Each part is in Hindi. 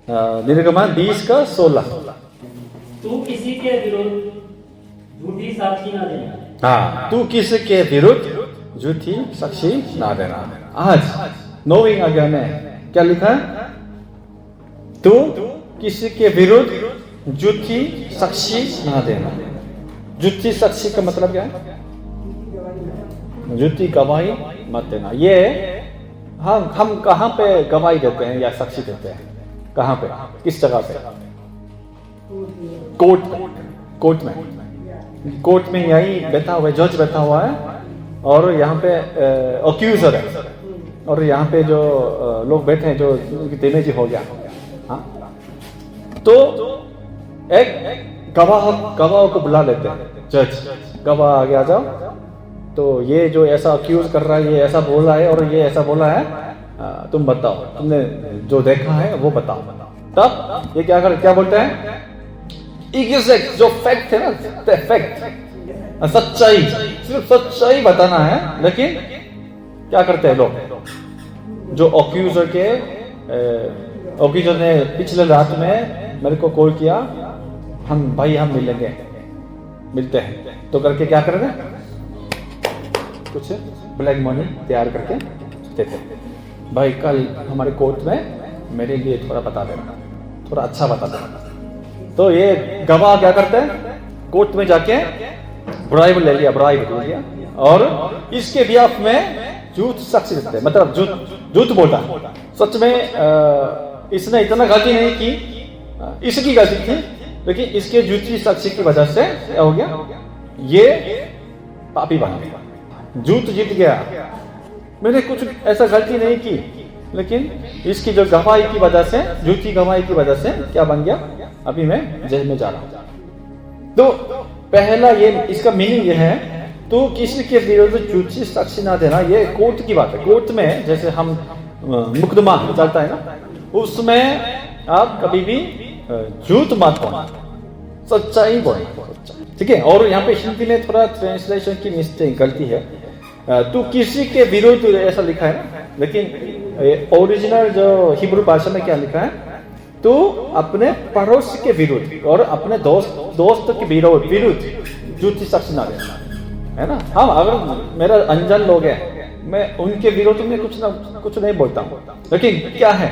निर्गमन 20 का 16। तू किसी के विरुद्ध झूठी साक्षी न देना। हाँ, तू किसी के विरुद्ध झूठी साक्षी ना देना। आज 9वीं आज्ञा में क्या लिखा है? तू किसी के विरुद्ध झूठी साक्षी ना देना। झूठी साक्षी का मतलब क्या है? झूठी गवाही मत देना। ये हम कहाँ पे गवाही देते हैं या साक्षी देते हैं? कहाँ पे, किस जगह पे? कोर्ट में यही बैठा हुआ है, जज बैठा हुआ है और यहाँ पे अक्यूजर है और यहाँ पे जो लोग बैठे हैं जो डैमेज हो गया। हाँ, तो एक गवाह को बुला लेते हैं। जज गवाह आगे आ जाओ, तो ये जो ऐसा अक्यूज कर रहा है, ये ऐसा बोल रहा है और ये ऐसा बोला है, तुम बताओ, तुमने जो देखा है वो बताओ। तब ये क्या बोलते हैं? एग्जैक्ट जो फैक्ट है ना, फैक्ट, सच्चाई, सिर्फ सच्चाई बताना है। लेकिन क्या करते हैं लोग? जो अक्यूजर ने पिछले रात में मेरे को कॉल किया, हम मिलते हैं, तो करके क्या कर रहे हैं? कुछ ब्लैक मनी तैयार करके देते। भाई कल हमारे कोर्ट में मेरे लिए थोड़ा बता देना, थोड़ा अच्छा बता देना। तो ये गवाह क्या करते हैं? कोर्ट में जाके ब्राइब ले लिया और इसके बिहाफ में झूठ साक्षी देते हैं। मतलब झूठ बोलता। सच में इसने इतना गलती नहीं की, इसकी गलती थी, लेकिन इसके झूठी साक्षी की वजह से क्या हो गया? ये पापी बन गया, झूठ जीत गया। मैंने कुछ ऐसा गलती नहीं की, लेकिन इसकी जो गवाही की वजह से, झूठी गवाही की वजह से क्या बन गया? अभी मैं जेल में जा रहा हूं। तो पहला ये इसका मीनिंग ये है, तो किसी के विरुद्ध झूठी साक्षी ना देना। ये कोर्ट की बात है। कोर्ट में जैसे हम मुकदमा चलता है ना, उसमें आप कभी भी झूठ मत बोलना, सच्चाई बोलना। ठीक है। और यहाँ पे हिंदी में थोड़ा ट्रांसलेशन की मिस्टेक, गलती है। तो किसी के विरुद्ध ऐसा लिखा है ना, लेकिन ओरिजिनल जो हिब्रू भाषा में क्या लिखा है? तो अपने पड़ोसी के विरुद्ध और अपने दोस्त के विरुद्ध झूठी साक्षी ना देना, है ना। हाँ, अगर मेरा अनजान लोग है, मैं उनके विरुद्ध में कुछ नहीं बोलता हूँ, लेकिन क्या है,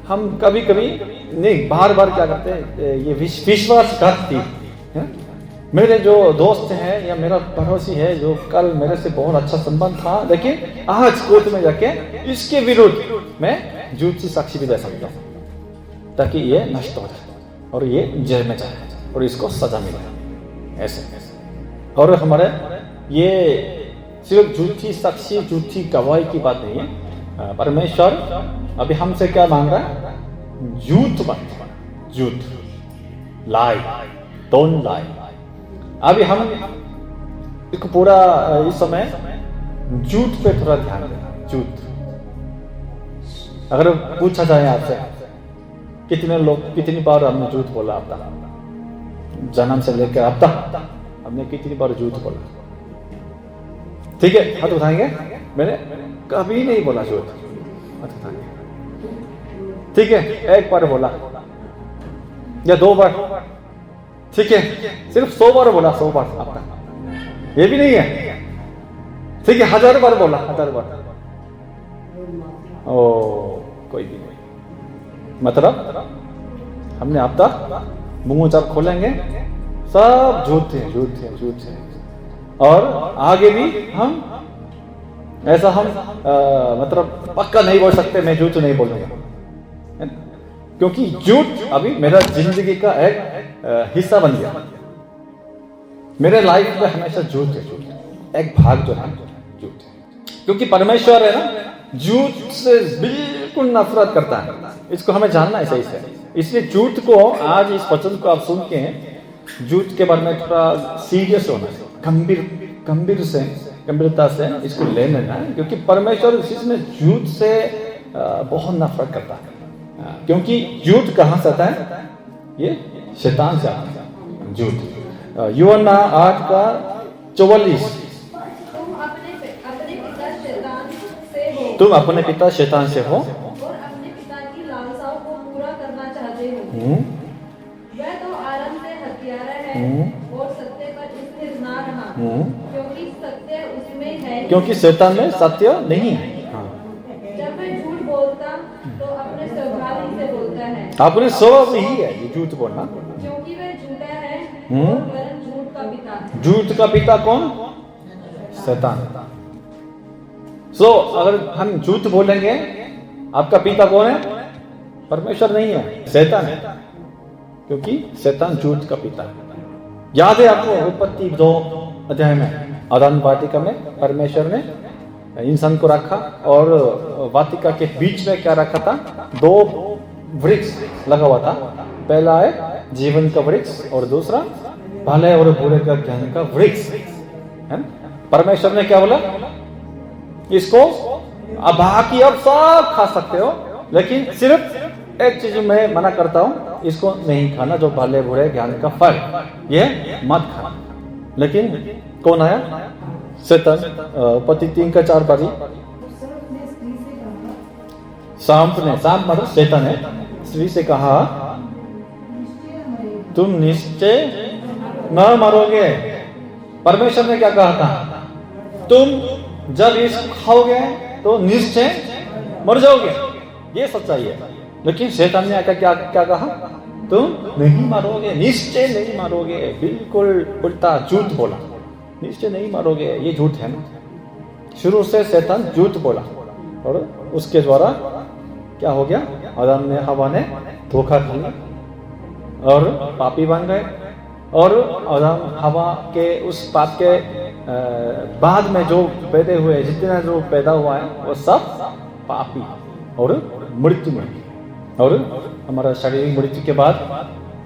हम कभी नहीं, बार क्या करते हैं? ये विश्वासघाती है। मेरे जो दोस्त हैं या मेरा पड़ोसी है जो कल मेरे से बहुत अच्छा संबंध था, लेकिन आज कोर्ट में जाके इसके विरुद्ध मैं झूठी साक्षी भी दे सकता हूँ, ताकि ये नष्ट हो जाए और ये जेल में जाए और इसको सजा मिले। ऐसे और हमारे ये सिर्फ झूठी साक्षी, झूठी गवाही की बात नहीं है। परमेश्वर अभी हमसे क्या मांग रहा है? झूठ मत, झूठ, लाई, डोंट लाई। अभी हम इसको पूरा इस समय झूठ पे थोड़ा ध्यान देना। झूठ, अगर पूछा जाए आपसे, कितनी बार हमने झूठ बोला? अब तक जन्म से लेकर अब तक हमने कितनी बार झूठ बोला? ठीक है, हाथ उठाएंगे। मैंने कभी नहीं बोला झूठ, हाथ उठाएंगे। ठीक है, एक बार बोला या 2 बार, ठीक है। सिर्फ 100 बार बोला, 100 बार अब तक, ये भी नहीं है। ठीक है, 1000 बार बोला, 1000 बार, ओ कोई भी नहीं। मतलब हमने अब तक मुंह जब खोलेंगे सब झूठ है। और आगे भी हम ऐसा मतलब पक्का नहीं बोल सकते मैं झूठ नहीं बोलूंगा, क्योंकि झूठ अभी मेरा जिंदगी का एक हिस्सा बन गया। मेरे लाइफ में हमेशा झूठ है, एक भाग जो है झूठ है। क्योंकि परमेश्वर है ना, झूठ से बिल्कुल नफरत करता है। इसको हमें जानना है सही से। इसलिए झूठ को, आज इस वचन को आप सुन के झूठ के बारे में थोड़ा सीरियस होना है, गंभीरता से इसको ले लेना है, क्योंकि परमेश्वर इसमें झूठ से बहुत नफरत करता है। क्योंकि झूठ कहाँ से आता है? ये शैतान से आता है झूठ। यूहन्ना 8:44, तुम अपने पिता शैतान से हो और अपने पिता की लालसाओं को पूरा करना वह तो आरंभ से हत्यारा है और सत्य पर स्थिर ना रहा, क्योंकि सत्य उसमें है, क्योंकि शैतान में सत्य नहीं है। हाँ। जब वह झूठ बोलता तो अपने स्वभाव ही से बोलता है, अपने स्वभाव ही है ये झूठ बोलना, क्योंकि वह झूठा है और वरन झूठ का पिता है। झूठ का पिता कौन? शैतान। अगर हम झूठ बोलेंगे, आपका पिता कौन है? परमेश्वर नहीं है, शैतान है, क्योंकि शैतान झूठ का पिता है। याद है आपको उत्पत्ति 2 अध्याय में आदम वाटिका में परमेश्वर ने इंसान को रखा और वाटिका के बीच में क्या रखा था? 2 वृक्ष लगा हुआ था। पहला है जीवन का वृक्ष और दूसरा भले और बुरे का ज्ञान का वृक्ष है। परमेश्वर ने क्या बोला? इसको अब बाकी अब सब खा सकते हो, लेकिन सिर्फ एक चीज मैं मना करता हूं, इसको नहीं खाना, जो भले बुरे ज्ञान का फल, ये मत खाना। लेकिन कौन आया? शैतान। उत्पत्ति 3:4 पारी। सांप मतलब शैतान है, स्त्री से कहा तुम निश्चय न मरोगे। परमेश्वर ने क्या कहा था? तुम जब इसको खाओगे तो निश्चय मर जाओगे, ये सच्चाई है। लेकिन शैतान ने आकर क्या कहा? तुम नहीं मरोगे, निश्चय नहीं मरोगे। बिल्कुल उल्टा झूठ बोला, निश्चय नहीं मरोगे, ये झूठ है ना। शुरू से शैतान झूठ बोला और उसके द्वारा क्या हो गया? आदम ने हवा ने धोखा खा और पापी बन गए। और आदम हवा के उस पाप के बाद में जो पैदा हुए, जितना जो पैदा हुआ है वो सब पापी और मृत्यु में। और हमारा शारीरिक मृत्यु के बाद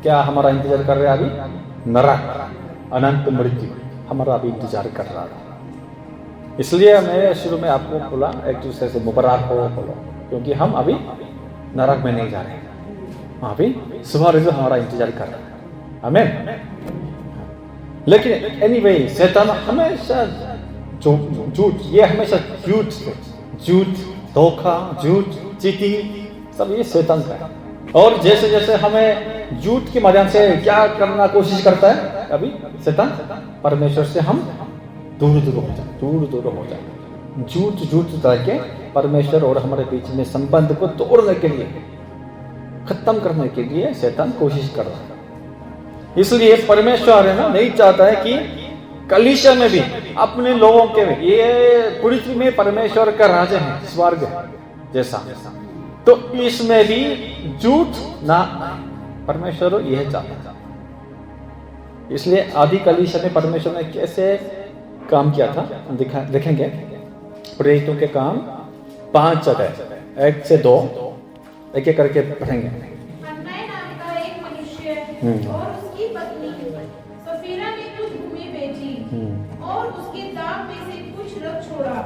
क्या हमारा इंतजार कर रहा है? अभी नरक, अनंत मृत्यु हमारा अभी इंतजार कर रहा था। इसलिए मैं शुरू में आपको बोला एक दूसरे से मुबारक हो बोलो, क्योंकि हम अभी नरक में नहीं जा रहे, अभी स्वर्ग हमारा इंतजार कर रहा है। आमीन। लेकिन एनीवे शैतान हमेशा झूठ, ये हमेशा झूठ, धोखा, झूठ, चीटिंग, सब ये शैतान का है। और जैसे जैसे हमें झूठ के माध्यम से क्या करना कोशिश करता है, अभी शैतान परमेश्वर से हम दूर हो जाए। झूठ करके परमेश्वर और हमारे बीच में संबंध को तोड़ने के लिए, खत्म करने के लिए शैतान कोशिश कर रहा है। इसलिए परमेश्वर है ना, नहीं चाहता है कि कलीसिया में भी अपने लोगों के भी, ये पृथ्वी में परमेश्वर का राज्य है, स्वर्ग जैसा, तो इसमें भी झूठ ना, परमेश्वर यह चाहता है। इसलिए आदि कलीसिया में परमेश्वर ने कैसे काम किया था देखेंगे। प्रेरितों के काम 5 अध्याय 1 से 2 एक एक करके पढ़ेंगे। हन्नाह नाम का एक मनुष्य और उसकी पत्नी सफीरा ने कुछ भूमि बेची और उसके दाम में से कुछ रख छोड़ा।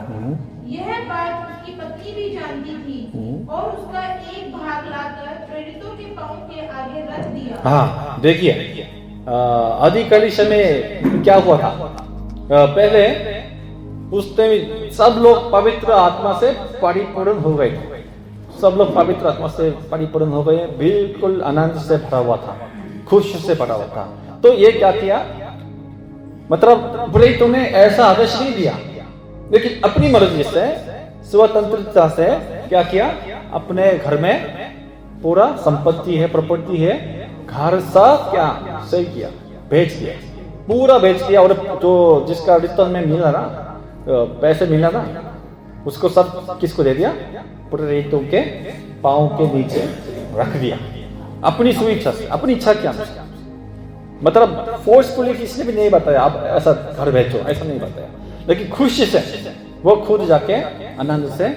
यह बात उसकी पत्नी भी जानती थी और उसका एक भाग लाकर प्रेरितों के पांव के आगे रख दिया। हाँ, देखिए आदि कलीसिया में क्या हुआ था? पहले उसने सब लोग पवित्र आत्मा से परिपूर्ण हो गए थे। सब लोग पवित्र आत्मा से परिपूर्ण हो गए, बिल्कुल आनंद से भरा हुआ था, खुश से भरा हुआ था। तो ये क्या किया? मतलब प्रेरितों ने ऐसा आदेश नहीं दिया, लेकिन अपनी मर्जी से, स्वतंत्रता से क्या किया? अपने घर में पूरा संपत्ति है, प्रॉपर्टी है, घर सब क्या सही किया, बेच दिया, पूरा बेच दिया। और जो जिसका रिटर्न में मिला ना, पैसे मिला ना, उसको सब किसको दे दिया? प्रेरितों के पांव के नीचे रख दिया, अपनी स्वेच्छा से, अपनी इच्छा के अनुसार। मतलब फोर्सफुली किसी ने भी नहीं बताया आप ऐसा घर बेचो, ऐसा नहीं बताया, लेकिन खुशी से वो खुद जाके आनंद से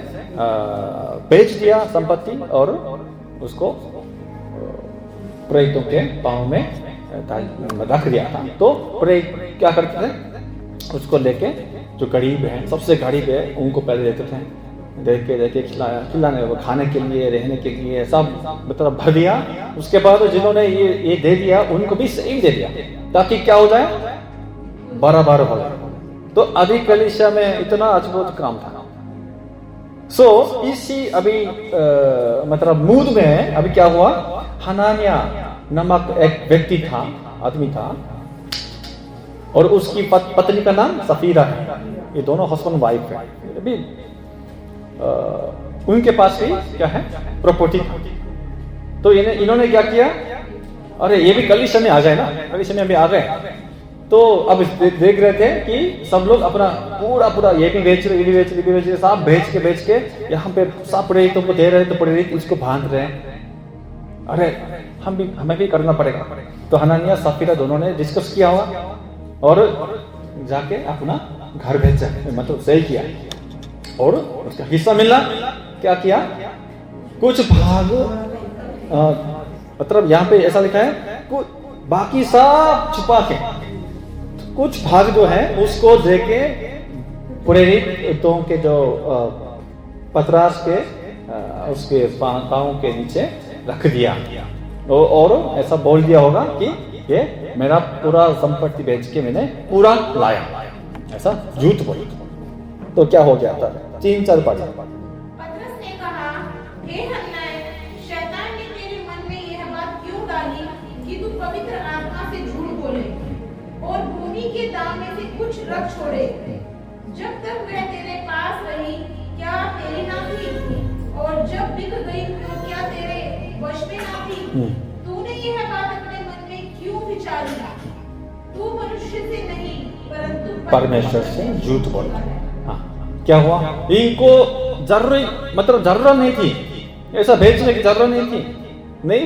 बेच दिया संपत्ति और उसको प्रेरितों के पांव में रख दिया था। तो प्रेरित क्या करते थे? उसको लेके जो गरीब है, सबसे गरीब है, उनको पहले देते थे, देके खिलाने, वो खाने के लिए, रहने के लिए सब मतलब भर दिया। उसके बाद जिन्होंने ये दे दिया उनको भी सही दे दिया, ताकि क्या हो जाए? बराबर हो जाए। तो आदि कलीसिया में इतना अद्भुत काम था। इसी अभी मतलब मूड में अभी क्या हुआ? हनानिया नामक एक व्यक्ति था, आदमी था, और उसकी पत्नी का नाम सफीरा है। ये दोनों हस्बैंड वाइफ है। अभी उनके पास भी क्या है, प्रॉपर्टी था। तो इन्होंने क्या किया, अरे ये भी कलीसिया में आ गए ना, कलीसिया में भी आ गए। तो अब देख रहे थे कि सब लोग अपना पूरा ये भी बेच रहे, ये भी बेच रहे, सब बेच के यहाँ पे सब प्रेरितों को दे रहे, तो प्रेरित इसको बांध रहे हैं। अरे हमें भी करना पड़ेगा। तो हनानिया सफीरा दोनों ने डिस्कस किया होगा और जाके अपना घर भेजा, मतलब सही किया, और उसका हिस्सा मिला। क्या किया, कुछ भाग, मतलब यहाँ पे ऐसा लिखा है, कुछ बाकी सब छुपा के कुछ भाग जो है उसको देके प्रेरितों के जो पतरास के उसके पांव के नीचे रख दिया, और ऐसा बोल दिया होगा कि ये मेरा पूरा संपत्ति बेच के मैंने पूरा लाया, ऐसा झूठ बोला। तो क्या हो गया था, 3-4 बार। पतरस ने कहा, हे हन्नाए, शैतान ने तेरे मन में यह बात क्यों डाली कि तू पवित्र आत्मा से झूठ बोले और भूमि के दाम में से कुछ रख छोड़े? जब तक वह तेरे पास रही, क्या तेरी ना थी? और जब बिक गई तो क्या तेरे वश में ना थी? तूने यह बात अपने मन में क्यों विचारी? तू मनुष्य से नहीं परंतु परमेश्वर से झूठ बोला। हाँ, क्या हुआ, इनको जरूरत नहीं थी, ऐसा भेजने की जरूरत नहीं थी, नहीं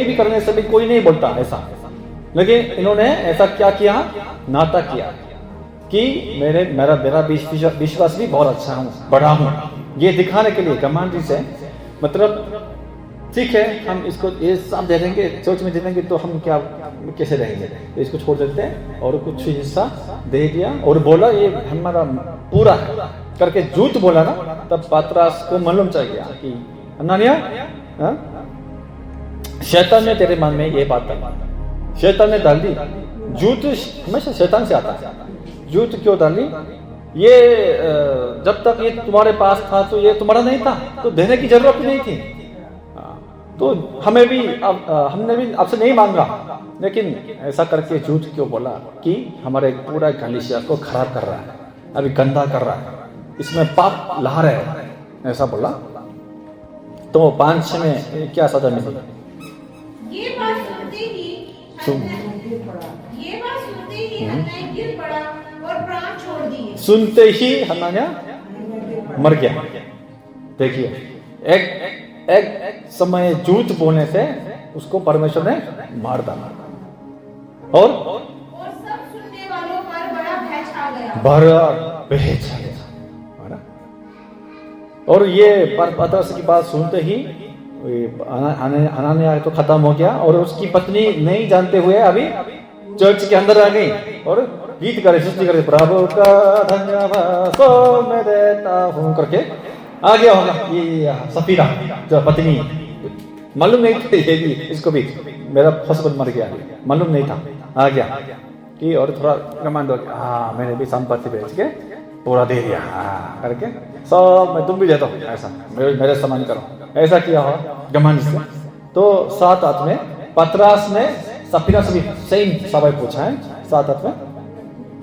भी करने से भी कोई नहीं बोलता ऐसा। लेकिन इन्होंने ऐसा क्या किया, नाटक किया कि मेरा विश्वास भी बहुत अच्छा हूँ, बड़ा हूँ, ये दिखाने के लिए घमंड से, मतलब ठीक है हम इसको ये सब दे देंगे, चर्च में दे देंगे, तो हम क्या कैसे रहेंगे, तो इसको छोड़ देते हैं, और कुछ हिस्सा दे दिया और बोला ये हमारा पूरा है करके झूठ बोला ना। तब पतरस को मालूम चल गया कि हनन्याह, शैतान ने तेरे मन में ये बात डाली, शैतान ने डाल दी। झूठ हमेशा शैतान से आता है। झूठ क्यों डाली, ये जब तक ये तुम्हारे पास था तो ये तुम्हारा नहीं था, तो देने की जरूरत नहीं थी, तो हमने भी आपसे नहीं मांगा। लेकिन ऐसा करके झूठ क्यों बोला कि हमारे पूरा कलीसिया को खराब कर रहा है, अभी गंदा कर रहा है, इसमें पाप ला रहे हैं, ऐसा बोला। तो 5-6 में क्या सजा मिली? ये बात सुनते ही हन्नायाह गिर पड़ा और प्राण छोड़ दिए। सुनते ही हन्नायाह मर गया। देखिए, एक समय झूठ बोलने से उसको परमेश्वर ने मार डाला, और सब सुनने वालों पर बड़ा भय छा गया। और ये पतरस की बात सुनते ही हनन्याह तो खत्म हो गया, और उसकी पत्नी नहीं जानते हुए अभी चर्च के अंदर आ गई और गीत करे, सृष्टि करे, प्रभु का धन्यवाद सो मैं देता हूं करके आ गया होगा। ये सफीरा जो पत्नी, मालूम नहीं था ये भी, इसको भी मेरा हस्बैंड मर गया, मालूम नहीं था, आ गया कि और थोड़ा घमंड हो गया, हाँ मैंने भी संपत्ति बेच के पूरा दे दिया, हाँ करके सब मैं तुम भी देता हूँ, ऐसा मेरे समान करो, ऐसा किया हो घमंड से। तो 7-8 में पतरस ने सफीरा से भी सेम सवाल पूछा है। 7-8 में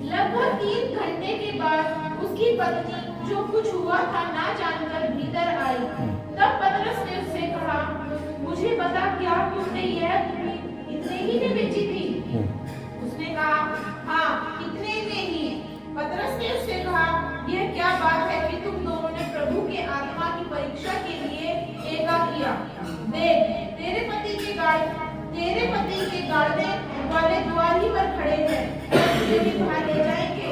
लगभग 3 घंटे के बाद उसकी पत्नी जो कुछ हुआ था ना जानकर भीतर आई। तब पतरस ने उससे कहा, मुझे बता क्या तुमने यह भूमि इतने ही में बेची थी? उसने कहा, हाँ इतने में ही। पतरस ने उससे कहा, यह क्या बात है कि तुम दोनों ने प्रभु के आत्मा की परीक्षा के लिए एका किया? देख तेरे पति के गाड़ने वाले द्वार ही पर खड़े हैं, तुझे भी बाहर ले जाएंगे।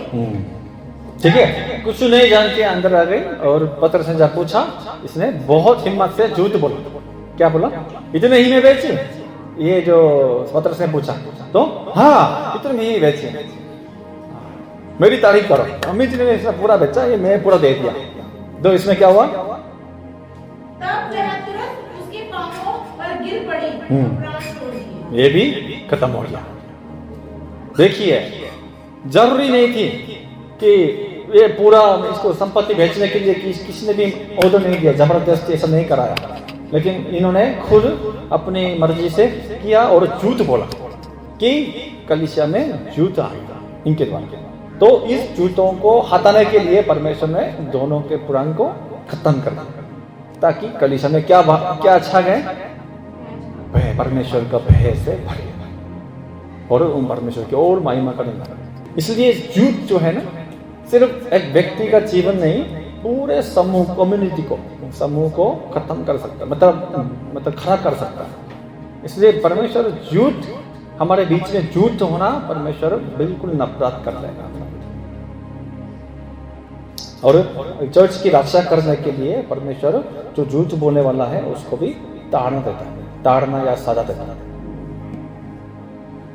ठीक है, कुछ नहीं जान के अंदर आ गई और पतरस ने जब पूछा, इसने बहुत हिम्मत से झूठ बोला। क्या बोला? इतने ही में बेची? ये जो पतरस ने पूछा तो हाँ इतने में ही बेची, मेरी तारीफ करो, अम्मी जी ने इसमें पूरा बेचा, ये मैं पूरा दे दिया। तो इसमें क्या हुआ? तब वह तुरंत उसके पांवों पर गिर पड़ी, प्राण छोड़ दिए। ये भी खत्म हो गया। देखिए, जरूरी नहीं थी कि ये पूरा इसको संपत्ति बेचने के लिए किसी ने भी ऑर्डर नहीं दिया, जबरदस्ती ऐसा नहीं कराया। लेकिन इन्होंने खुद अपनी मर्जी से किया और झूठ बोला कि कलीसिया में झूठ आएगा इनके द्वारा। तो इस झूठों को हटाने के लिए परमेश्वर ने दोनों के पुराण को खत्म कर दिया, ताकि कलीसिया में क्या छा गए, भय, परमेश्वर का भय से भरे और उन परमेश्वर की और महिमा करेंगे। इसलिए झूठ जो है ना, सिर्फ एक व्यक्ति का जीवन नहीं, पूरे समूह, कम्युनिटी को, समूह को खत्म कर सकता है, मतलब खड़ा कर सकता है। इसलिए परमेश्वर झूठ, हमारे बीच में झूठ होना परमेश्वर बिल्कुल नफरत कर देगा। और चर्च की रक्षा करने के लिए परमेश्वर जो झूठ बोलने वाला है उसको भी ताड़ना देता है, ताड़ना या सजा देता है।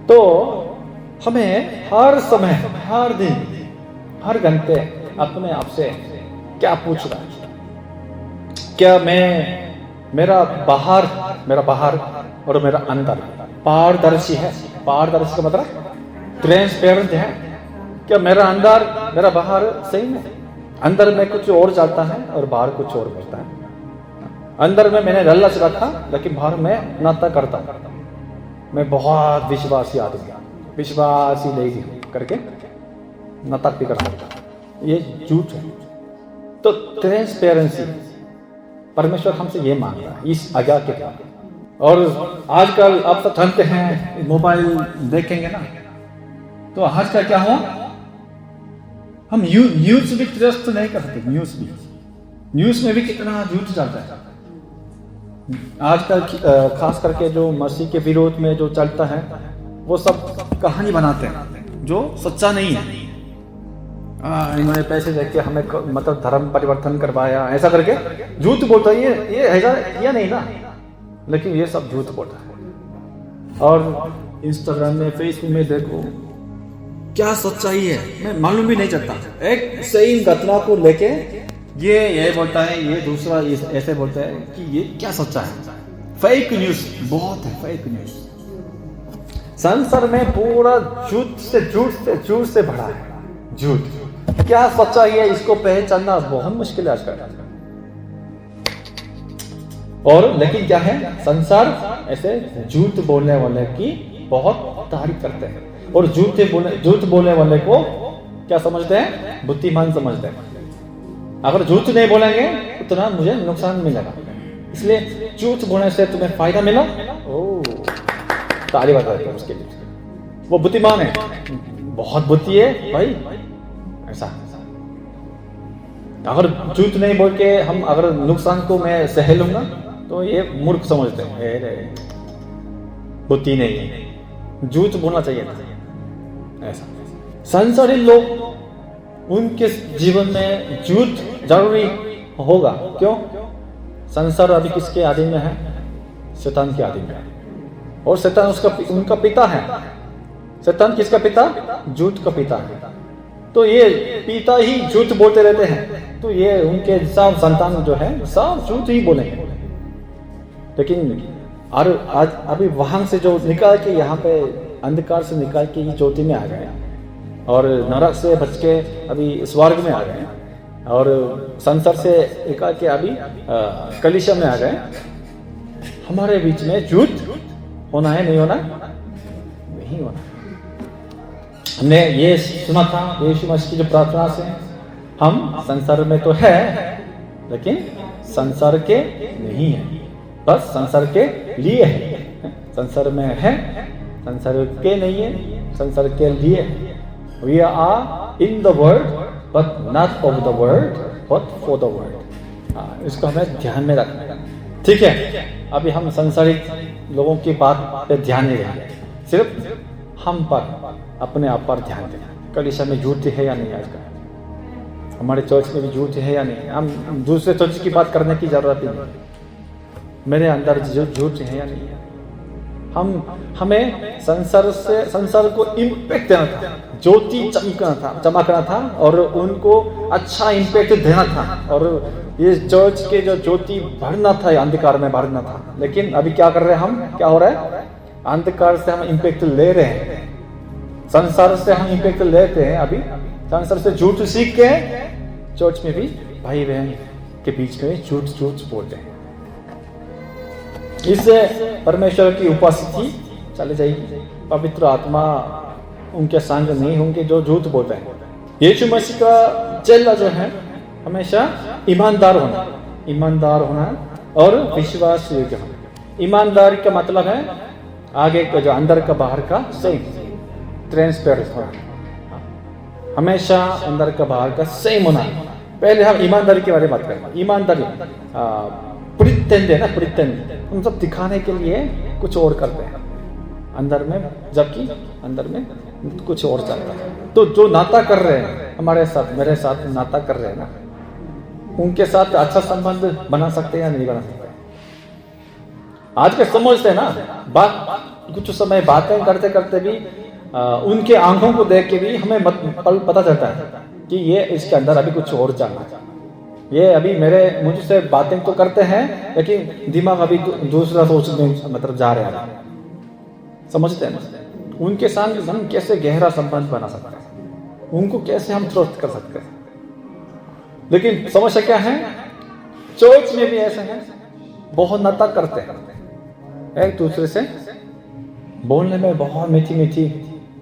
तो हमें हर समय, हर दिन, हर घंटे अपने आप से क्या पूछना है, क्या मेरा बाहर और मेरा अंदर पारदर्शी है? पारदर्शी का मतलब ट्रांसपेरेंट है। क्या मेरा अंदर, मेरा बाहर सही है? अंदर में कुछ और चलता है और बाहर कुछ और करता है। अंदर में मैंने लालच रखा, लेकिन बाहर में नाता करता हूं। मैं बहुत विश्वासी आदमी, विश्वासी लेडी करके नाता भी कर सकता, ये झूठ है। तो ट्रांसपेरेंसी परमेश्वर हमसे ये मांग रहा है इस आज्ञा के द्वारा। और आजकल आप तो जानते हैं, मोबाइल देखेंगे ना, तो आज का क्या हुआ, हम न्यूज भी ट्रस्ट नहीं कर सकते। न्यूज में भी कितना झूठ चलता है आजकल, खास करके जो मसीह के विरोध में जो चलता है, वो सब कहानी बनाते हैं जो सच्चा नहीं है। इन्होंने पैसे देके हमें मतलब धर्म परिवर्तन करवाया, ऐसा करके झूठ बोलता है। ये ऐसा या नहीं ना, लेकिन ये सब झूठ बोलता है। और इंस्टाग्राम में, फेसबुक में देखो क्या सच्चाई है, मैं मालूम भी नहीं चलता। एक सही घटना को लेके ये बोलता है, ये दूसरा ऐसे बोलता है कि ये क्या सच्चा है। फेक न्यूज बहुत है, फेक न्यूज संसार में पूरा झूठ से भरा है। झूठ क्या सच्चाई है, इसको पहचानना बहुत मुश्किल है आजकल। और लेकिन क्या है, संसार ऐसे झूठ बोलने वाले की बहुत तारीफ करते हैं, और झूठ बोलने वाले को क्या समझते हैं, बुद्धिमान समझते हैं। अगर झूठ नहीं बोलेंगे उतना मुझे नुकसान मिलेगा, इसलिए झूठ बोलने से तुम्हें फायदा मिला, ताली बजा देते हैं उसके लिए, वो बुद्धिमान है, बहुत बुद्धि है भाई। ऐसा अगर झूठ नहीं बोल के हम अगर नुकसान को मैं सह लूंगा तो ये मूर्ख समझते हैं, बुद्धि नहीं है, झूठ बोलना चाहिए था। ऐसा संसारी लोग, उनके जीवन में झूठ जरूरी होगा। क्यों? संसार अभी किसके अधीन में है? शैतान के अधीन में है, और शैतान उनका पिता है। शैतान किसका पिता? झूठ का पिता है। तो ये पिता ही झूठ बोलते रहते हैं, तो ये उनके सब संतान जो है सब झूठ ही बोलेंगे। लेकिन और आज अभी वहां से जो निकाल के यहाँ पे अंधकार से निकाल के ये ज्योति में आ गए, और नरक से बच के अभी स्वर्ग में आ गए, और संसार से निकाल के अभी कलीसिया में आ गए। हमारे बीच में झूठ होना है, नहीं होना? नहीं होना। हमने ये सुना था यीशु मसीह की जो प्रार्थना से, हम संसार में तो है लेकिन संसार के नहीं है, बस संसार के लिए है। संसार में है, संसार के नहीं है, संसार के लिए है। We are in the world but not of the world but for the world। इसको हमें ध्यान में रखना है, ठीक है? अभी हम संसारिक लोगों की बात पे ध्यान नहीं देंगे, सिर्फ हम पर, अपने आप पर ध्यान दें। कलीसिया में झूठ है या नहीं, आजकल हमारे चर्च में भी झूठ है या नहीं। हम दूसरे चर्च की बात करने की जरूरत ही नहीं, मेरे अंदर झूठ है या नहीं। हमें संसार को इम्पैक्ट देना था, ज्योति चमकना था और उनको अच्छा इम्पैक्ट देना था, और ये चर्च के जो ज्योति भरना था, अंधकार में भरना था। लेकिन अभी क्या कर रहे हैं हम? क्या हो रहा है? अंधकार से हम इम्पैक्ट ले रहे हैं, संसार से हम इम्पैक्ट लेते हैं। अभी संसार से झूठ सीख के चर्च में भी भाई बहन के बीच में झूठ बोलते हैं। इससे परमेश्वर की उपस्थिति चली जाएगी, पवित्र आत्मा उनके संग नहीं होंगे जो झूठ बोलते हैं। यीशु मसीह का चेला जो है हमेशा ईमानदार होना और विश्वास योग्य होना। ईमानदारी का मतलब है आगे का जो अंदर का बाहर का सेम ट्रांसपेरेंट होना, हमेशा अंदर का बाहर का सेम होना। पहले हम ईमानदारी के बारे में बात करेंगे। ईमानदारी प्रिटेंड है ना, प्रिटेंड हम सब दिखाने के लिए कुछ और करते हैं अंदर में, जबकि अंदर में कुछ और चलता है। तो जो नाता कर रहे हैं हमारे साथ, मेरे साथ नाता कर रहे हैं ना, उनके साथ अच्छा संबंध बना सकते हैं या नहीं बना सकते? आज के समझते हैं ना, बात कुछ समय बातें करते करते भी उनके आंखों को देख के भी हमें पता चलता है कि ये इसके अंदर अभी कुछ और चल रहा है। ये अभी मुझसे बातें तो करते हैं लेकिन दिमाग अभी दूसरा सोचने मतलब जा रहे हैं। समझते हैं ना? उनके साथ हम कैसे गहरा संबंध बना सकते हैं, उनको कैसे हम ट्रस्ट कर सकते हैं। लेकिन समस्या क्या है, चर्च में भी ऐसा है, बहुत नाता करते हैं एक दूसरे से, बोलने में बहुत मीठी मीठी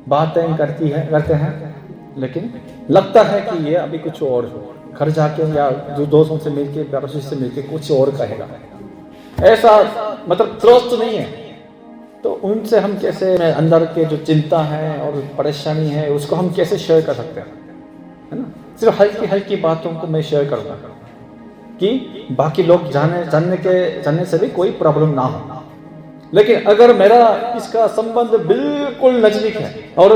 बातें करते हैं, लेकिन लगता है कि ये अभी कुछ और घर जाके या जो दोस्तों से मिलके पड़ोसी से मिलके कुछ और कहेगा, ऐसा मतलब ट्रस्ट नहीं है। तो उनसे हम कैसे अंदर के जो चिंता है और परेशानी है उसको हम कैसे शेयर कर सकते हैं, है ना? सिर्फ हल्की हल्की बातों को मैं शेयर करूँगा कि बाकी लोग जानने से भी कोई प्रॉब्लम ना हो। लेकिन अगर मेरा इसका संबंध बिल्कुल नजदीक है और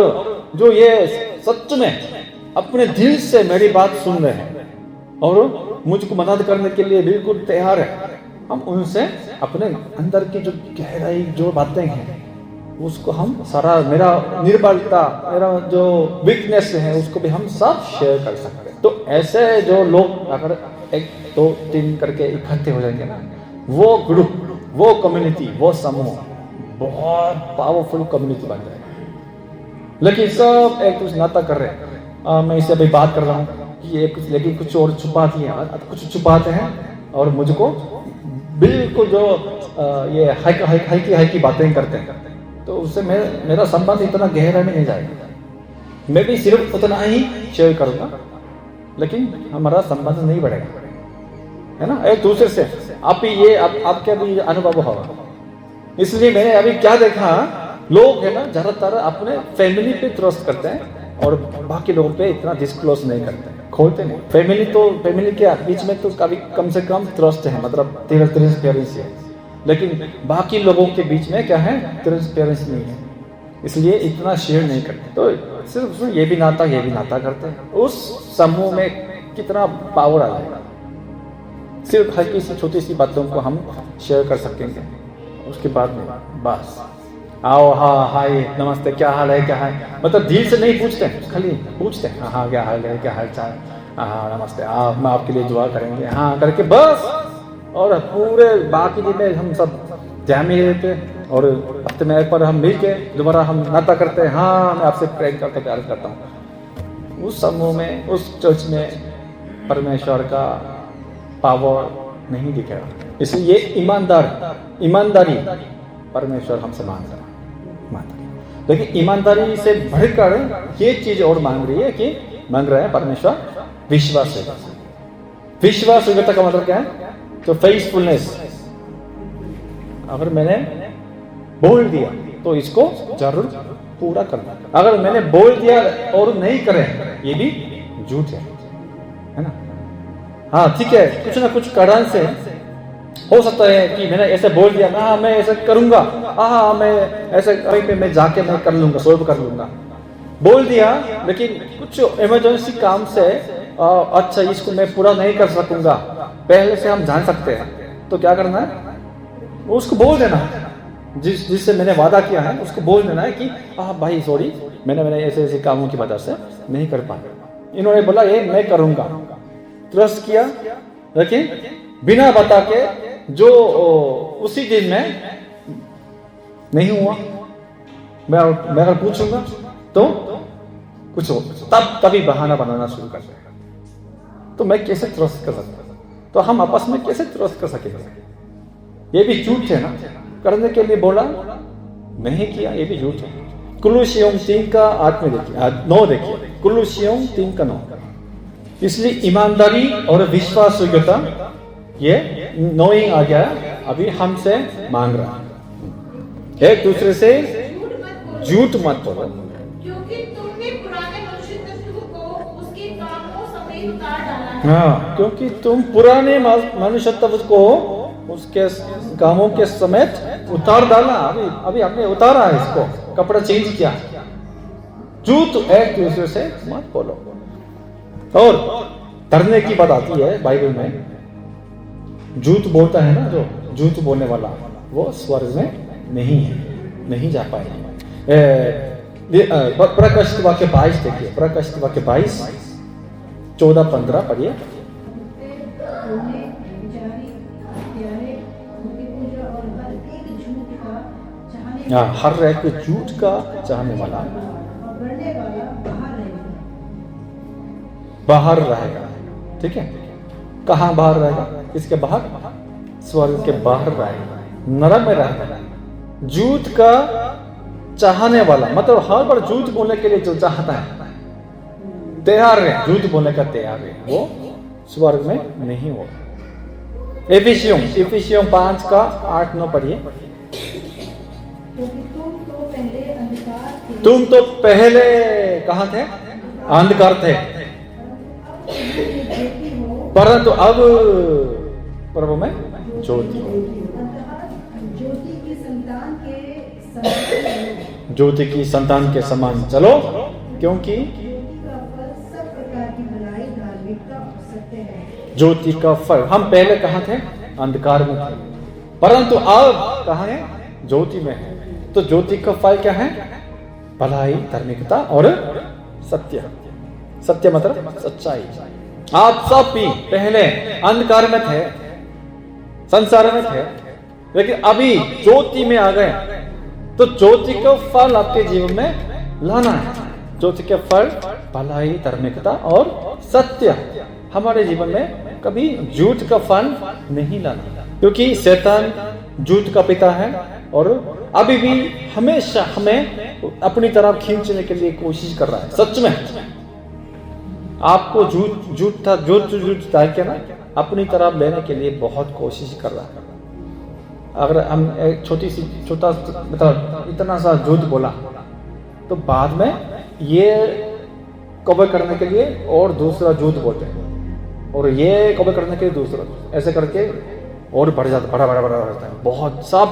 जो ये सच में अपने दिल से मेरी बात सुन रहे हैं और मुझको मदद करने के लिए बिल्कुल तैयार है, हम उनसे अपने अंदर की जो गहराई जो बातें हैं उसको हम सारा, मेरा निर्बलता, मेरा जो वीकनेस है उसको भी हम सब शेयर कर सकते हैं। तो ऐसे जो लोग अगर 1 2 3 करके इकट्ठे हो जाएंगे ना, वो ग्रुप, वो कम्युनिटी, वो समूह बहुत पावरफुल कम्युनिटी बन जाएगा। लेकिन सब एक दूसरे नाता कर रहे हैं, मैं इससे अभी बात कर रहा हूँ कि ये कुछ, लेकिन कुछ और छुपाती है, कुछ छुपाते हैं और मुझको बिल्कुल जो ये हल्की हल्की बातें करते हैं, तो उससे मेरा संबंध इतना गहरा में नहीं जाएगा। मैं भी सिर्फ उतना ही शेयर करूँगा लेकिन हमारा संबंध नहीं बढ़ेगा, है ना? एक दूसरे से आपके भी अनुभव होगा। इसलिए मैंने अभी क्या देखा, लोग है ना ज्यादातर अपने फैमिली पे ट्रस्ट करते हैं और बाकी लोगों पे इतना डिस्क्लोज नहीं करते हैं, खोलते नहीं। फैमिली के बीच में तो कभी कम से कम ट्रस्ट है, मतलब ट्रांसपेरेंसी है, लेकिन बाकी लोगों के बीच में क्या है, ट्रांसपेरेंसी नहीं है, इसलिए इतना शेयर नहीं करते। तो सिर्फ ये भी नाता करते हैं, उस समूह में कितना पावर आ जाएगा। सिर्फ हल्की सी छोटी सी बातों को हम शेयर कर सकेंगे, उसके बाद में बस आओ, हाँ हाय नमस्ते, क्या हाल है, क्या है, मतलब दिल से नहीं पूछते, खाली पूछते हैं हाँ क्या हाल है, क्या हाल चाल, हाँ नमस्ते, हम आपके लिए दुआ करेंगे, हाँ करके बस। और पूरे बाकी दिन में हम सब ध्यान में रहते हैं और हफ्ते में एक बार हम मिल के दोबारा हम नाता करते हैं, हाँ मैं आपसे प्रेम करके प्यार करता हूँ। उस समूह में, उस चर्च में परमेश्वर का पावर नहीं दिखेगा। इसलिए ये ईमानदारी परमेश्वर हमसे मांग रहा है। लेकिन ईमानदारी से बढ़कर ये चीज और मांग रहा है परमेश्वर, विश्वास योग्यता का मतलब क्या है? तो फेथफुलनेस। अगर मैंने बोल दिया तो इसको जरूर पूरा करना। अगर मैंने बोल दिया और नहीं करे, ये भी झूठ है ना? हाँ ठीक है, कुछ ना कुछ कारण से हो सकता है कि मैंने ऐसे बोल दिया, हाँ मैं ऐसा करूंगा, हाँ मैं ऐसे कहीं पे मैं जाके मैं कर लूंगा, सोल्व कर लूंगा, बोल दिया, लेकिन कुछ इमरजेंसी काम से अच्छा इसको मैं पूरा नहीं कर सकूंगा, पहले से हम जान सकते हैं। तो क्या करना है, उसको बोल देना है, जिससे मैंने वादा किया है उसको बोल देना है कि हाँ भाई सॉरी, मैंने ऐसे कामों की वजह से नहीं कर पाया। इन्होंने बोला ये मैं करूंगा, ट्रस्ट किया, लेकिन बिना बता के जो उसी दिन में नहीं हुआ, मैं अगर पूछूंगा तो कुछ हो, तभी बहाना बनाना शुरू कर देगा। तो मैं कैसे ट्रस्ट कर सकता? तो हम आपस में कैसे ट्रस्ट कर सकेंगे? ये भी झूठ है ना। करने के लिए बोला, नहीं किया, ये भी झूठ है। कुलुसियों 3 का 8 में देखिए, 9 देखिए, कुलुसियों 3 का 9। इसलिए ईमानदारी और विश्वास योग्यता ये 9 ही आ गया, अभी हमसे मांग रहा है। एक दूसरे से झूठ मत बोलो, क्योंकि तुमने पुराने मनुष्य तत्व को उसके कामों समेत उतार डाला है। हाँ, क्योंकि तुम पुराने मनुष्य तत्व को उसके कामों के समेत उतार डाला। अभी हमने उतारा है इसको, कपड़ा चेंज किया। झूठ एक दूसरे से मत बोलो। और डरने की बात आती है बाइबल में, झूठ बोलता है ना, जो झूठ बोलने वाला वो स्वर्ग में नहीं है, नहीं जा पाएगा। प्रकाशित वाक्य 22 देखिए, प्रकाशित वाक्य 22 14-15 पढ़िए। हर एक झूठ का चाहने वाला बाहर रहेगा। ठीक है, कहाँ बाहर रहेगा? इसके बाहर, स्वर्ग के बाहर रहेगा, नरक में रहेगा। झूठ का चाहने वाला मतलब हर बार झूठ बोलने के लिए जो चाहता है, तैयार है, झूठ बोलने का तैयार है, वो स्वर्ग में नहीं होगा। एफिसियों 5 का 8-9 पढ़िए। तुम तो पहले कहाँ थे? अंधकार थे, परंतु अब प्रभु में ज्योति हो। ज्योति की संतान के समान चलो, क्योंकि ज्योति का फल, हम पहले कहाँ थे? अंधकार में थे, परंतु अब कहाँ है? ज्योति में है। तो ज्योति का फल क्या है? भलाई, धार्मिकता और सत्य। सत्य मतलब सच्चाई। आप सब भी पहले अंधकार में थे, संसार में थे, लेकिन अभी ज्योति में आ गए। तो ज्योति का फल आपके जीवन में लाना है। ज्योति के फल भलाई, धार्मिकता और सत्य हमारे जीवन में कभी झूठ का फल नहीं लाना, क्योंकि शैतान झूठ का पिता है और अभी भी हमेशा हमें अपनी तरफ खींचने के लिए कोशिश कर रहा है। सच में आपको झूठ डाल के ना अपनी तरफ लेने के लिए बहुत कोशिश कर रहा है। अगर हम एक छोटा मतलब इतना सा झूठ बोला, तो बाद में ये कवर करने के लिए और दूसरा झूठ बोलते हैं, और ये कवर करने के लिए दूसरा, ऐसे करके और बढ़ जाता, बड़ा रहता है बहुत। सब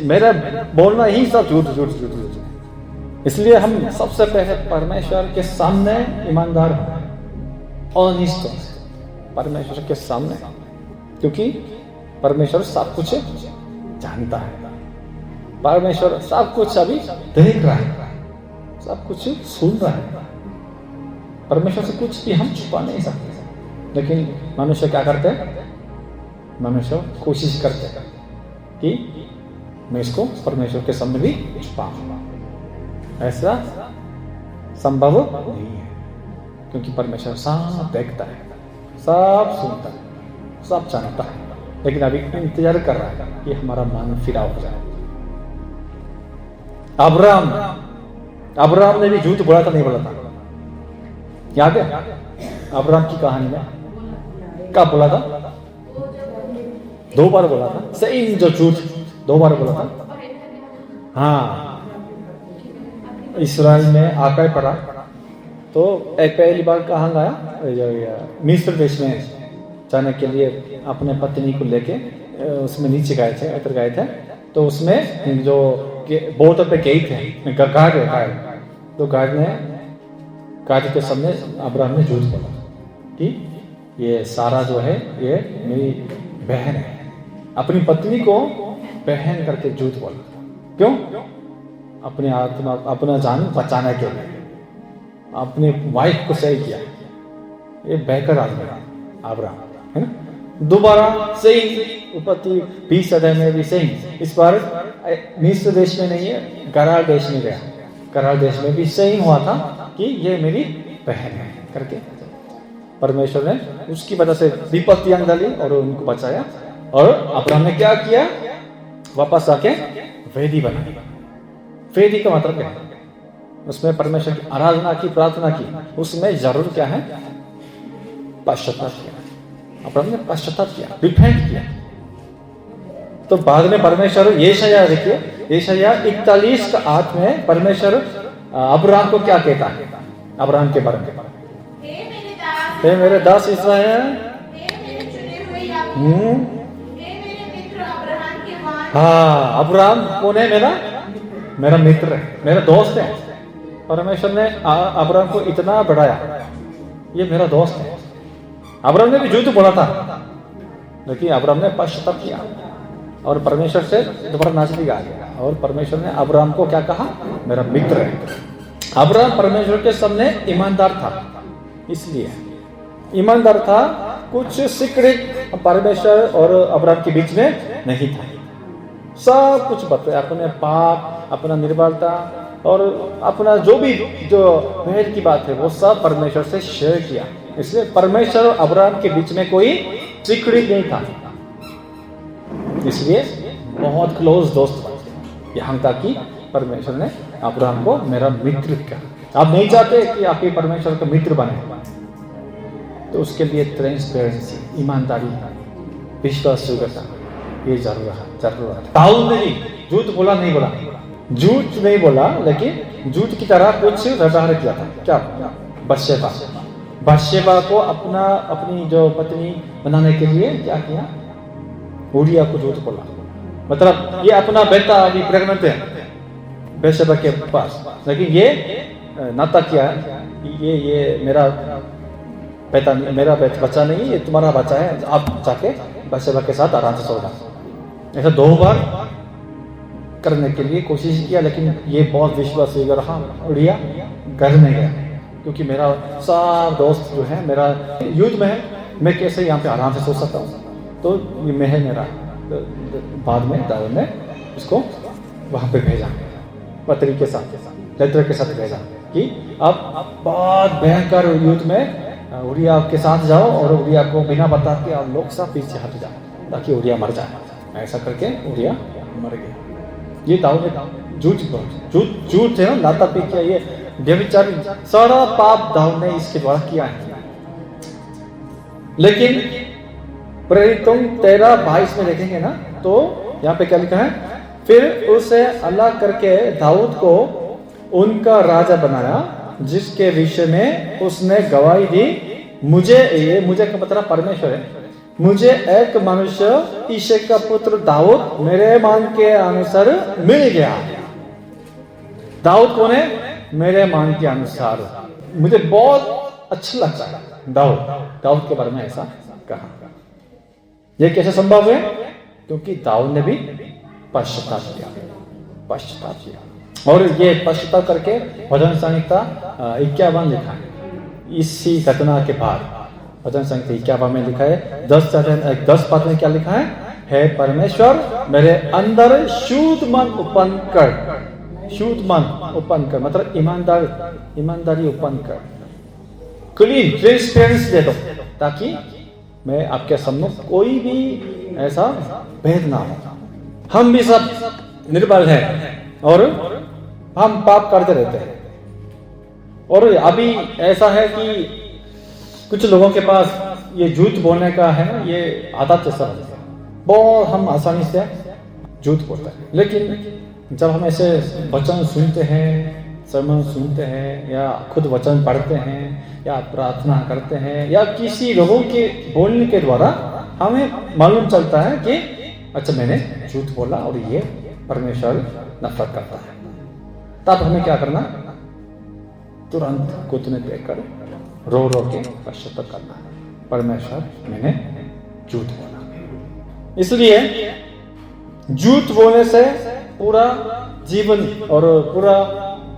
मेरा बोलना ही सब झूठ। इसलिए हम सबसे पहले परमेश्वर के सामने ईमानदार हो, ऑनेस्ट परमेश्वर के सामने, क्योंकि परमेश्वर सब कुछ जानता है। परमेश्वर सब कुछ अभी देख रहा है, सब कुछ सुन रहा है। परमेश्वर से कुछ भी हम छुपा नहीं सकते, लेकिन मनुष्य क्या करते हैं? मनुष्य कोशिश करते हैं कि मैं इसको परमेश्वर के सामने भी छुपाऊंगा। ऐसा संभव नहीं है, क्योंकि परमेश्वर सब देखता है, सब सुनता है, सब जानता है, लेकिन अभी इंतजार कर रहा है कि हमारा मन फिरा हो जाए। अब्राहम ने भी झूठ बोला था, नहीं बोला था? याद है अब्राहम की कहानी में? कब बोला था? 2 बार बोला था। सही, जो झूठ 2 बार बोला था। हाँ, इस्राएल में आकर पड़ा तो एक पहली बार कहाँ गया? मिस्र देश में जाने के लिए अपने पत्नी को लेके उसमें नीचे गए थे, इधर गए थे। तो उसमें जो बोट पे गए थे, गार्ड, तो गार्ड के सामने अब्राहम ने झूठ बोला कि ये सारा जो है ये मेरी बहन है। अपनी पत्नी को बहन करके झूठ बोला। क्यों? अपने आत्मा, अपना जान बचाने के लिए, अपनी वाइफ को सही किया। ये बेहतर आदमी अब्राहम है ना। दोबारा सही उपति 20 अध्याय में भी सही, इस बार मिस्र देश में नहीं है, गरार देश में गया। गरार देश में भी सही हुआ था कि ये मेरी बहन है करके परमेश्वर ने उसकी वजह से विपत्ति डाली और उनको बचाया। और अब्राहम ने क्या किया? वापस आके वेदी बना। वेदी का मतलब क्या है? उसमें परमेश्वर की आराधना की, प्रार्थना की, उसमें जरूर क्या है? पश्चाताप किया। अब्राहम ने पश्चाताप किया, रिपेंट किया। तो बाद में परमेश्वर यशायाह देखिए, यशायाह 41 का 8 में परमेश्वर अब्राहम को क्या कहता है? अब्राहम के बारे में, हे मेरे दास इस्राएल, हाँ, अब्राहम कौन है? मेरा मित्र है, मेरा दोस्त है। परमेश्वर ने अब्राहम को इतना बढ़ाया, ये मेरा दोस्त है। अब्राहम ने भी झूठ बोला था, लेकिन अब्राहम ने पश्चाताप किया और परमेश्वर से दोबारा नजदीक आ गया। और परमेश्वर ने अब्राहम को क्या कहा? मेरा मित्र है। अब्राहम परमेश्वर के सामने ईमानदार था, इसलिए ईमानदार था। कुछ सीक्रेट परमेश्वर और अब्राहम के बीच में नहीं था। सब कुछ बताया, अपने पाप, अपना निर्बलता और अपना जो भेद की बात है वो सब परमेश्वर से शेयर किया। इसलिए परमेश्वर और अब्राहम के बीच में कोई सीक्रेट नहीं था, इसलिए बहुत क्लोज दोस्त बने। यहाँ तक कि परमेश्वर ने अब्राहम को मेरा मित्र कहा। आप नहीं चाहते कि आपके परमेश्वर का मित्र बने, तो उसके लिए ट्रांसपेरेंसी, ईमानदारी, विश्वास योग्यता, ये जरूर है। दाऊद ने भी झूठ बोला नहीं बोला, लेकिन झूठ की तरह कुछ व्यवहार किया था। क्या? बत्शेबा को अपनी जो पत्नी बनाने के लिए क्या किया? उरिया को झूठ बोला। मतलब ये अपना बेटा अभी प्रेग्नेंट है बत्शेबा के पास, लेकिन ये नाता किया, ये मेरा बच्चा नहीं, ये तुम्हारा बच्चा है, आप जाके बत्शेबा के साथ आराम से सो जाओ। ऐसा 2 बार करने के लिए कोशिश किया, लेकिन ये बहुत विश्वास योग्य रहा। उरिया घर में गया, क्योंकि मेरा सब दोस्त जो है मेरा युद्ध में है, मैं कैसे यहाँ पे आराम से सो सकता हूँ? तो ये मैं है मेरा। बाद में दाऊद ने उसको वहाँ पे भेजा, पत्री के साथ, लेटर के साथ भेजा कि अब बहुत भयंकर युद्ध में उरिया के साथ जाओ और उरिया को बिना बता के आप लोग सब पीछे हट जाओ ताकि उरिया मर जाए। ऐसा करके उरिया मर गया। ये दाऊद ने झूठ है ना, नाता पे किया, ये व्यभिचार, सारा पाप दाऊद ने इसके द्वारा किया है। लेकिन प्रेरितों 13:22 में देखेंगे ना, तो यहाँ पे क्या लिखा है? फिर उसे अलग करके दाऊद को उनका राजा बनाया, जिसके विषय में उसने गवाही दी, मुझे का मतलब परमेश्वर है, मुझे एक मनुष्य ईशे का पुत्र दाऊद मेरे मान के अनुसार मिल गया। दाऊद कौन है? मेरे मान के अनुसार। मुझे बहुत अच्छा लगता है दाऊद के बारे में ऐसा कहा। यह कैसे संभव है? क्योंकि दाऊद ने भी पश्चाताप किया और ये पश्चाताप करके भजन संहिता 51 लिखा है। इसी घटना के बाद भजन संहिता 51 में लिखा है, 10 पद में क्या लिखा है? हे परमेश्वर, मेरे अंदर शुद्ध मन उत्पन्न कर, मतलब ईमानदारी उत्पन्न कर, क्लीन ट्रांसपेरेंसी दे दो, ताकि मैं आपके सम्मुख कोई भी ऐसा भेद ना हो। हम भी सब निर्बल हैं और हम पाप करते रहते हैं। और अभी ऐसा है कि कुछ लोगों के पास ये झूठ बोलने का है ना, ये आदत जैसा है, बहुत हम आसानी से झूठ बोलते हैं। लेकिन जब हम ऐसे वचन सुनते हैं, sermon सुनते हैं, या खुद वचन पढ़ते हैं, या प्रार्थना करते हैं, या किसी लोगों के बोलने के द्वारा हमें मालूम चलता है कि अच्छा मैंने झूठ बोला और ये परमेश्वर नफरत करता है। तब हमें क्या करना? तुरंत घुटने टेककर रो के पश्चाताप करना है, परमेश्वर मैंने झूठ बोला। इसलिए झूठ बोलने से पूरा जीवन और पूरा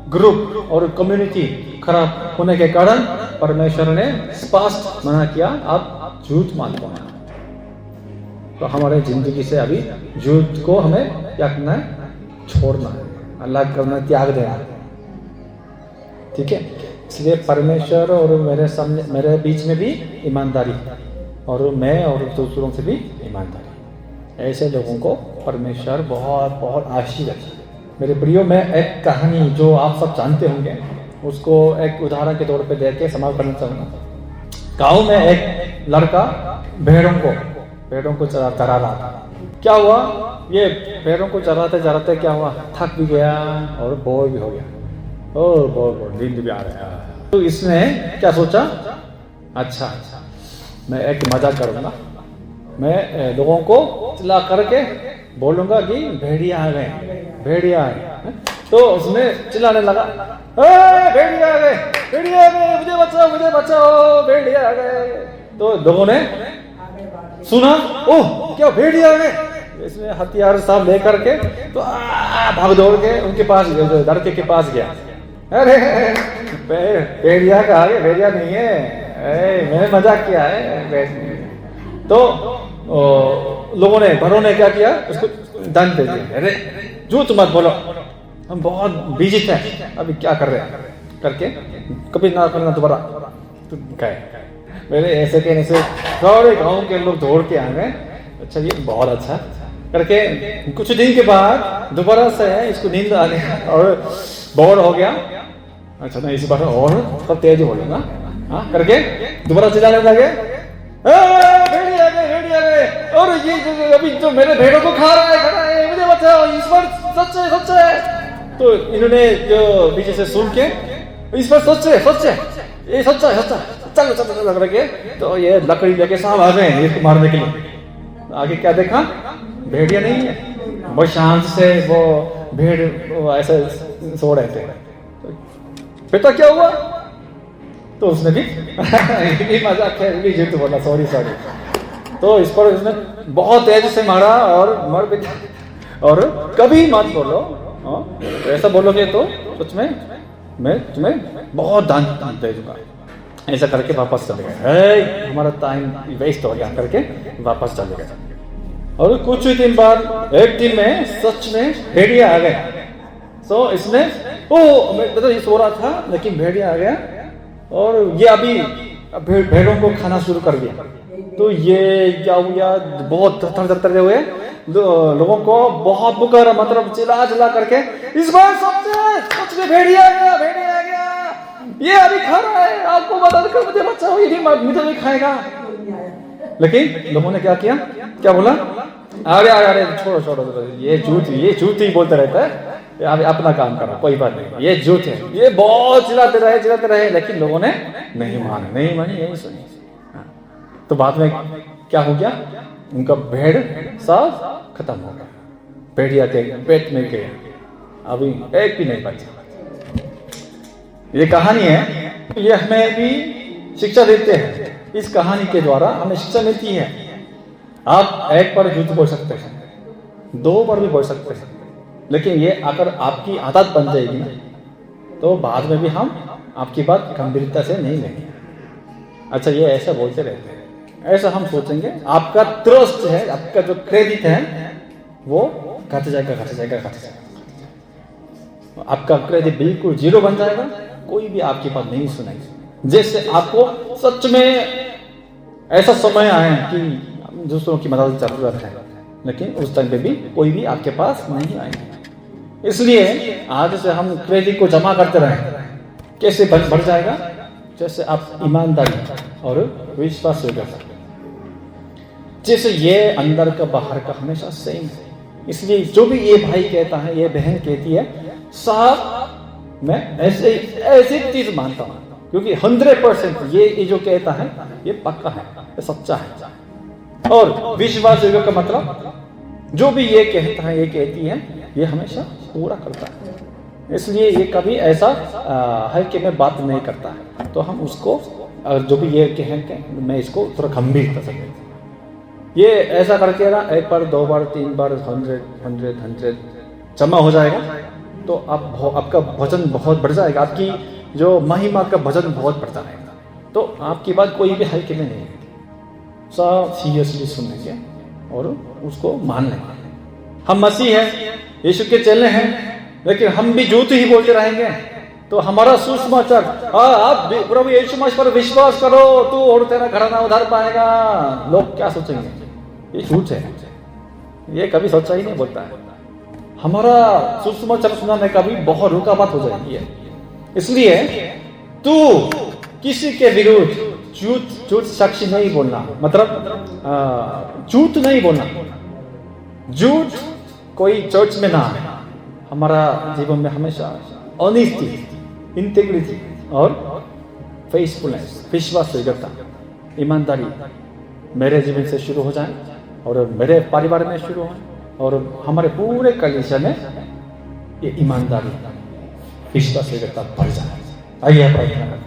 ग्रुप और कम्युनिटी खराब होने के कारण परमेश्वर ने स्पष्ट मना किया, आप झूठ मत बोलना। तो हमारे जिंदगी से अभी झूठ को हमें क्या करना है? छोड़ना है, अलग करना, त्याग देना। ठीक है? इसलिए परमेश्वर और मेरे बीच में भी ईमानदारी, और मैं और दूसरों से भी ईमानदारी, ऐसे लोगों को परमेश्वर बहुत बहुत आशीष देता है। मेरे प्रियो, मैं एक कहानी जो आप सब जानते होंगे उसको एक उदाहरण के तौर पे दे के समाप्त करना चाहूँगा। गाँव में एक लड़का भेड़ों को चरा रहा था। क्या हुआ, ये भेड़ों को चराते क्या हुआ, थक भी गया और बोर भी हो गया, और बोर नींद भी आ रहा है। तो इसने क्या सोचा, अच्छा मैं एक मजाक करूँगा, मैं लोगों को चिल्ला करके बोलूँगा कि भेड़िया आ गए। तो उसने चिल्लाने लगा, भेड़िया आ गए, मुझे बचाओ, भेड़िया आ गए। तो लोगों ने सुना, ओह क्या भेड़िया आ गए। इसमें हथियार सब लेकर के तो भाग दौड़ के उनके पास, लड़के के पास गया। अरे भेड़िया का आगे, भेड़िया नहीं है, मैंने मजाक किया है। तो लोगों ने, भरों ने क्या किया, उसको दंड दे दिया। अरे झूठ मत बोलो, हम बहुत बिजी थे, अभी क्या कर रहे हैं करके, कभी ना करना दोबारा। तो गए, मेरे ऐसे कहने से सारे गांव के लोग दौड़ के आ गए। अच्छा ये बहुत अच्छा करके कुछ दिन के बाद दोबारा से इसको नींद आ गया और बोर हो गया। अच्छा ना इस बार और सब तेज बोलूंगा, हाँ करके दोबारा चिल्लाने लगे, भेड़िया गए, और ये अभी जो मेरे भेड़ों को खा रहा है, मुझे बचाओ, इस बार सच है। तो इन्होंने जो पीछे से सुन के, इस बार सच है, ये सच्चा चलो लग रहे। तो ये लकड़ी लेके साहब आ गए इसको मारने के लिए। आगे क्या देखा, भेड़िया नहीं है, बहुत शांत से वो भेड़ ऐसे सो रहे थे। बेटा क्या हुआ, तो उसने भी मजाक है, भी झूठ बोला, सॉरी। तो इस पर उसने बहुत तेज से मारा और मर भी। और कभी मत बोलो, ऐसा बोलोगे तो सच में मैं तुम्हें बहुत दान दे दूंगा। ऐसा करके वापस चले गए, हमारा टाइम वेस्ट हो गया करके वापस चले गए। और कुछ ही दिन बाद एक दिन में सच में भेड़िया आ गए। तो इसने मतलब ये सो रहा था लेकिन भेड़िया आ गया और ये अभी भेड़ों को खाना शुरू कर दिया। तो ये क्या हुआ, बहुत थर हुए, लोगों को बहुत पुकारा, मतलब चिल्ला करके, इस बार सच में भेड़िया आ गया, ये अभी खा रहा है, आपको मदद कर, मुझे बचाओ, ये मुझे भी खाएगा। लेकिन लोगों ने क्या किया, क्या बोला, अरे छोड़ो, ये झूठ ही बोलते रहता है, अपना काम करो, कोई बात नहीं, ये झूठ है। ये बहुत चिल्लाते रहे, लेकिन लोगों ने नहीं मानी, यही सुनी। तो बाद में क्या हो गया, उनका भेड़ सब खत्म हो गया, भेड़िया के पेट में गया, अभी एक भी नहीं बचा। ये कहानी है, ये हमें भी शिक्षा देते हैं। इस कहानी के द्वारा हमें शिक्षा मिलती है, आप एक बार झूठ बोल सकते हैं, 2 बार भी बोल सकते हैं, लेकिन ये अगर आपकी आदत बन जाएगी तो बाद में भी हम आपकी बात गंभीरता से नहीं लेंगे। अच्छा ये ऐसा बोलते रहते हैं, ऐसा हम सोचेंगे आपका ट्रस्ट है, आपका जो क्रेडिट है वो घट जाएगा, आपका क्रेडिट बिल्कुल 0 बन जाएगा, कोई भी आपकी बात नहीं सुनेगा। जैसे आपको सच में ऐसा समय आया कि दूसरों की मदद की जरूरत है, लेकिन उस टाइम पे भी कोई भी आपके पास नहीं आएगा। इसलिए आज से हम क्रेडिट को जमा करते रहें। कैसे बढ़ जाएगा, जैसे आप ईमानदारी और विश्वास से कर सकते, जैसे ये अंदर का बाहर का हमेशा सेम है। इसलिए जो भी ये भाई कहता है, ये बहन कहती है, साहब मैं ऐसी चीज मानता हूं, क्योंकि 100% ये जो कहता है ये पक्का है, ये सच्चा है। और विश्वास का मतलब जो भी ये कहता है, ये कहती है, ये हमेशा पूरा करता है। इसलिए ये कभी ऐसा हल्के में बात नहीं करता है। तो हम उसको, अगर जो भी ये कहेंगे, मैं इसको थोड़ा गंभीरता से कहता हूं। ये ऐसा करके ना 1 बार 2 बार 3 बार 100 जमा हो जाएगा, तो आपका भजन बहुत बढ़ जाएगा, आपकी जो महिमा का भजन बहुत बढ़ता रहेगा। तो आपकी बात कोई भी हल्के में नहीं, सब सीरियसली सुनेंगे और उसको मान लेंगे। हम मसीह हैं, यीशु के चेले हैं, लेकिन हम भी झूठ ही बोलते रहेंगे तो हमारा सुसमाचार, आप प्रभु यीशु मसीह पर विश्वास करो तो और तेरा घराना उधार पाएगा, लोग क्या सोचेंगे, ये झूठ है। ये कभी सोचा ही नहीं बोलता है। हमारा सुसमाचार सुनाने का भी बहुत रुकावट हो जाएगी है। इसलिए तू किसी के विरुद्ध झूठ साक्षी नहीं बोलना, मतलब झूठ नहीं बोलना। झूठ कोई चर्च में ना, हमारा जीवन में हमेशा ऑनेस्टी, इंटेग्रिटी और फेथफुलनेस, विश्वास योग्यता, ईमानदारी मेरे जीवन से शुरू हो जाए और मेरे परिवार में शुरू हो और हमारे पूरे कलीसिया में ये ईमानदारी, विश्वास योग्यता बढ़ जाए। आइए प्रार्थना करते हैं।